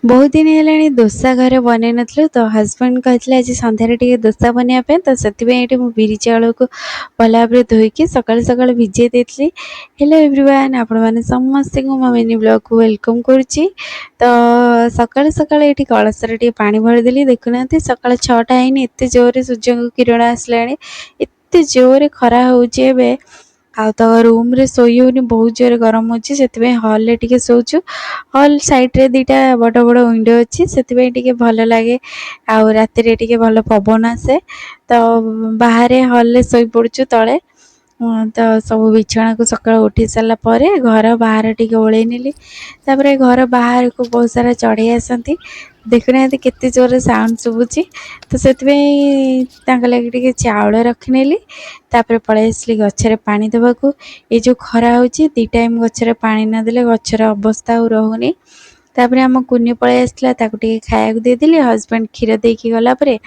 बहुत दिन है दोसा घरे बनई नु तो हजबैंड कहते आज सन्धार टे दोसा बनवाई तो से बिरी चाउल को भल भाव धोईकी सका सका भिजे देती। हेलो एवरीवन आपण मैंने समस्त को मो मिनी ब्लॉग को वेलकम करुच्ची। तो सका सका ये कलशर टे पा भरदेली देखुना सका 6टा है एत जोर सूर्य को किरण आसला एत जोर खरा होचे आ तो रूम रे सोई होनी बहुत जोर गरम होची से हॉल रे टिके सोचु। हॉल साइड रे दीटा बड़ बड़ विंडो अच्छी से टिके भल लगे आ राति रे टिके भल पवन आसे तो बाहर हॉल रे सोई पड़चु तले। तो सब बिछना को सका उठी सारा पर घर बाहर टिके ओल्हे नेली तापर घर बाहर को बहुत सारा चढ़ई आसती देखुना केते जोर साउंड शुभुची तो से लगे चाउल रखिनेली तापर पलि आसली गचरे पानी देवाकू। ये जो खरा होची दी टाइम गचरे पानी न देले गचर अवस्था आ रहुनी तापर आम कुनी पलि आसला ताकू टिके खाया देदेली हजबैंड क्षीर देकी गला परे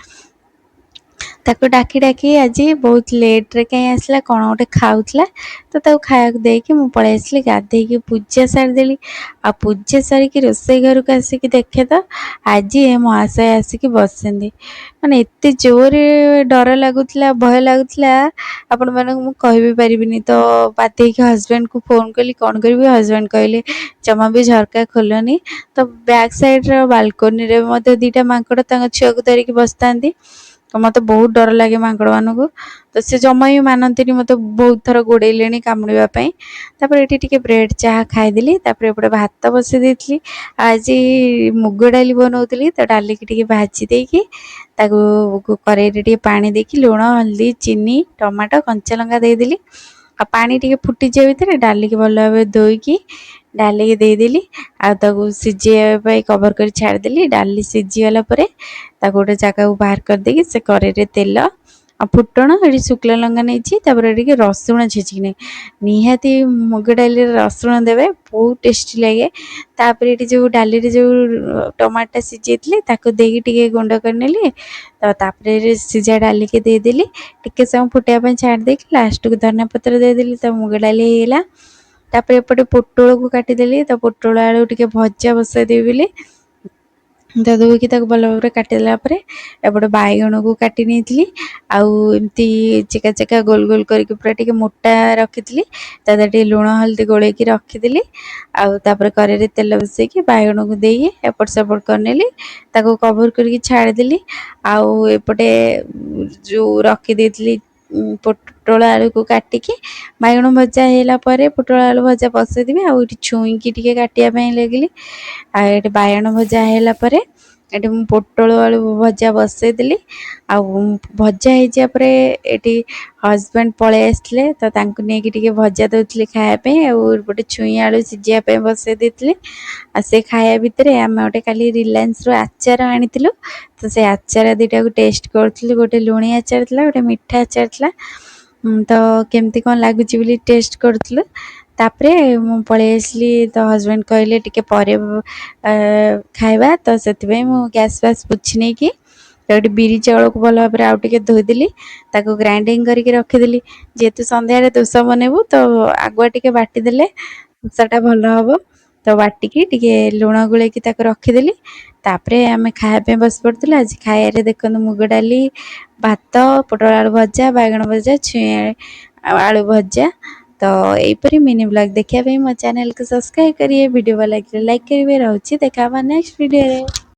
ताको डाकी डाकी आज बहुत लेट रे कहीं आसला कौन गोटे खाऊला तो ताको खाया देकी मु पलि आसली गाधेकी पूजा सारिदेली आ पूजा सारिकी रोसई घर को आसिकी देखे तो आज ए महाशय आसिकी बसंदी माने एते जोर डर लगुला भय लगुला आपण मानक मु कहि भी परिबिनी। तो बाते के हस्बैंड को फोन कली कौन करी हस्बैंड कहले जमा भी झरका खोलनी तो बैक साइड रो बालकोनी रे मते दीटा मांकड़ तांग छुआ को धरिकी बसतांती तो मत बहुत डर लगे मांकड़ मान को तो से जमा ही मानती मत बहुत थर गोड़े कामुड़ापी तापर ये ब्रेड चाह खाईदेली एपटे भात बसई देती आज मुग डाली बनाऊली तो डाली की भाजी देकी कड़े पानी देकी लुण हल्दी चीनी टमाटो कंचा लंका देदेली आ पानी टिके फुटी जाए भितर डाली की भल भाव धोईकी डाली की देदेली आ सिझे कवर कर छाड़देली डाली सिझीगला गोटे जगह को बाहर कर देकी से कड़े तेल आ फुटण ये शुक्ला लंका नहीं रसुण छेचिकी निहाती मुग डाली रसुण देवे बहुत टेस्टी लगे। तापर ये जो डाली जो टमाटा सिझे देकी गुंड करनेली तो तापर सिझा डाली के देदेली टिके समय फुटाई छाड़ देकी लास्ट को धनिया पत्र देदेली तो मुग डाली होगा। तापर एपटे पोटल को काटिदेली तो पोटल आलू टिके भजा बसई देवी बोली तो धोईकी भल भाव काटिदेला एपटे बैगण को काटी नहीं आमती चेका चेका गोल गोल करके पूरा टिके मोटा रखी टे लुण हल्दी गोलैकी रखीदी आउे कड़े तेल बसैकी बैगण को दे एपट सेपट करनेली कवर करके छाड़देली आउे जो रखी पोटल आलू को काटिकी बैगण भजा है पोटल आलू भजा बसईदेवी आठ छुईकी काटापी लगिली आठ बैगण भजा है ये पोटल आलू भजा बसईदेली भजा होती हजबैंड पलि आसले तो नहीं भजा दौली खायापे छुई आलू सिझापी बसई देती से खाया भितर आम गोटे काली रिलायंस रो आचार आनी तो से आचार दीटा को टेस्ट करूँ गोटे लुणी आचार था गोटे मीठा आचार था तो केमती कौन लगुच टेस्ट करूँ तापरे मु पलि आसली तो हजबैंड कहले टिके परे खाइबा तो से गैस फैस पोछि नहीं कि तो बिरी चाउल को भल भाव आउ टे धोईदेली ग्राइंडिंग करके रखीदेली जेहेतु सन्ध्यारे दोसा बनैबू तो आगुआ टिके बाटीदेले दोसाटा भल हम तो बाटिकी टिके लुण गोलैकी रखीदेली तापरे आम खायापी बस पड़ूँ। आज खाया देखो मुग डाली भात पोटल आलू भजा बैगण भजा छुई आलू भजा तो यहीपरी मिनी ब्लॉग देखा मो चैनल को सब्सक्राइब करिए वीडियो भल लगे लाइक करेंगे रोचे देखा नेक्स्ट वीडियो।